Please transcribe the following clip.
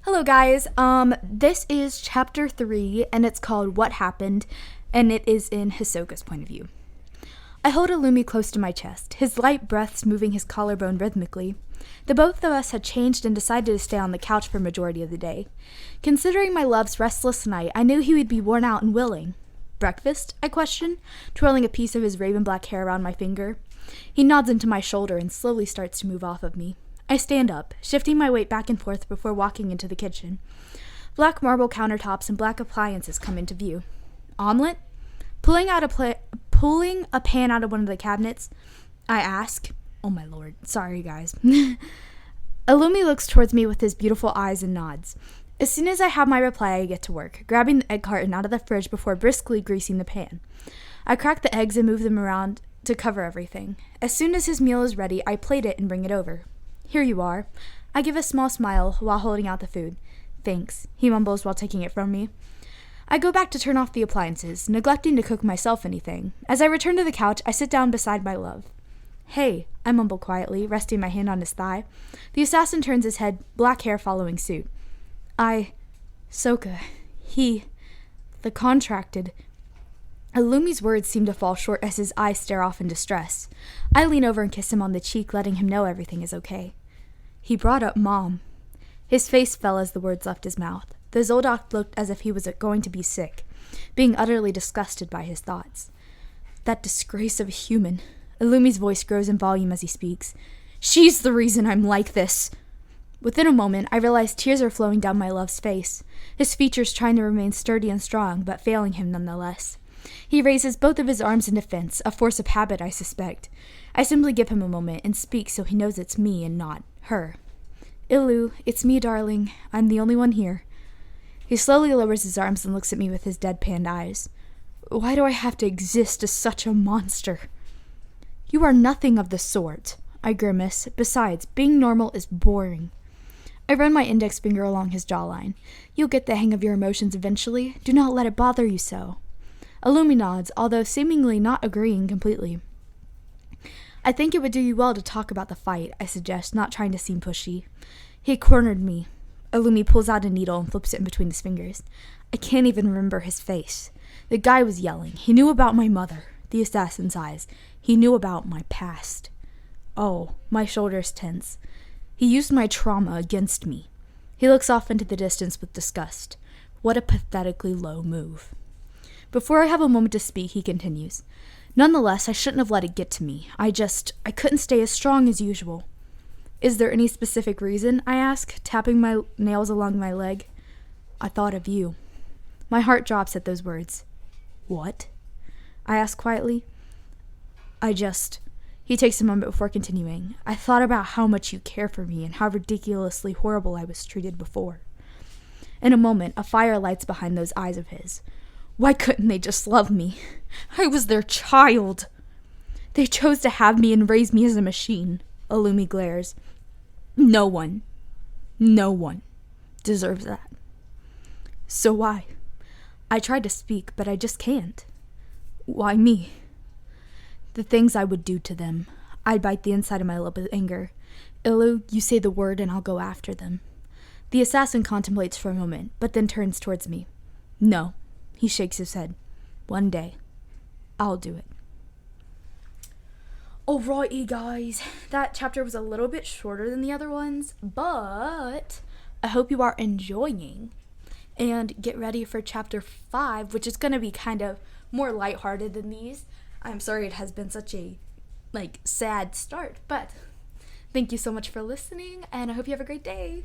Hello guys, this is chapter 3 and it's called What Happened, and it is in Hisoka's point of view. I hold Illumi close to my chest, his light breaths moving his collarbone rhythmically. The both of us had changed and decided to stay on the couch for majority of the day. Considering my love's restless night, I knew he would be worn out and willing. Breakfast? I questioned, twirling a piece of his raven black hair around my finger. He nods into my shoulder and slowly starts to move off of me. I stand up, shifting my weight back and forth before walking into the kitchen. Black marble countertops and black appliances come into view. Omelet? Pulling a pan out of one of the cabinets, I ask. Oh my lord, sorry guys. Illumi looks towards me with his beautiful eyes and nods. As soon as I have my reply, I get to work, grabbing the egg carton out of the fridge before briskly greasing the pan. I crack the eggs and move them around to cover everything. As soon as his meal is ready, I plate it and bring it over. Here you are. I give a small smile while holding out the food. Thanks, he mumbles while taking it from me. I go back to turn off the appliances, neglecting to cook myself anything. As I return to the couch, I sit down beside my love. Hey, I mumble quietly, resting my hand on his thigh. The assassin turns his head, black hair following suit. Soka, the contracted. Illumi's words seem to fall short as his eyes stare off in distress. I lean over and kiss him on the cheek, letting him know everything is okay. He brought up Mom. His face fell as the words left his mouth. The Zoldyck looked as if he was going to be sick, being utterly disgusted by his thoughts. That disgrace of a human. Illumi's voice grows in volume as he speaks. She's the reason I'm like this. Within a moment, I realize tears are flowing down my love's face, his features trying to remain sturdy and strong, but failing him nonetheless. He raises both of his arms in defense, a force of habit, I suspect. I simply give him a moment and speak so he knows it's me and not her. Illu, it's me, darling. I'm the only one here. He slowly lowers his arms and looks at me with his deadpan eyes. Why do I have to exist as such a monster? You are nothing of the sort, I grimace. Besides, being normal is boring. I run my index finger along his jawline. You'll get the hang of your emotions eventually. Do not let it bother you so. Illumi nods, although seemingly not agreeing completely. I think it would do you well to talk about the fight, I suggest, not trying to seem pushy. He cornered me. Illumi pulls out a needle and flips it in between his fingers. I can't even remember his face. The guy was yelling. He knew about my mother, the assassin's eyes. He knew about my past. Oh, my shoulders tense. He used my trauma against me. He looks off into the distance with disgust. What a pathetically low move. Before I have a moment to speak, he continues. Nonetheless, I shouldn't have let it get to me. I couldn't stay as strong as usual. Is there any specific reason? I ask, tapping my nails along my leg. I thought of you. My heart drops at those words. What? I ask quietly. He takes a moment before continuing. I thought about how much you care for me and how ridiculously horrible I was treated before. In a moment, a fire lights behind those eyes of his. Why couldn't they just love me? I was their child. They chose to have me and raise me as a machine. Illumi glares. No one deserves that. So why? I tried to speak, but I just can't. Why me? The things I would do to them. I bite the inside of my lip with anger. Illu, you say the word and I'll go after them. The assassin contemplates for a moment, but then turns towards me. No. He shakes his head. One day, I'll do it. Alrighty, guys. That chapter was a little bit shorter than the other ones, but I hope you are enjoying. And get ready for chapter 5, which is going to be kind of more lighthearted than these. I'm sorry it has been such a, sad start, but thank you so much for listening, and I hope you have a great day.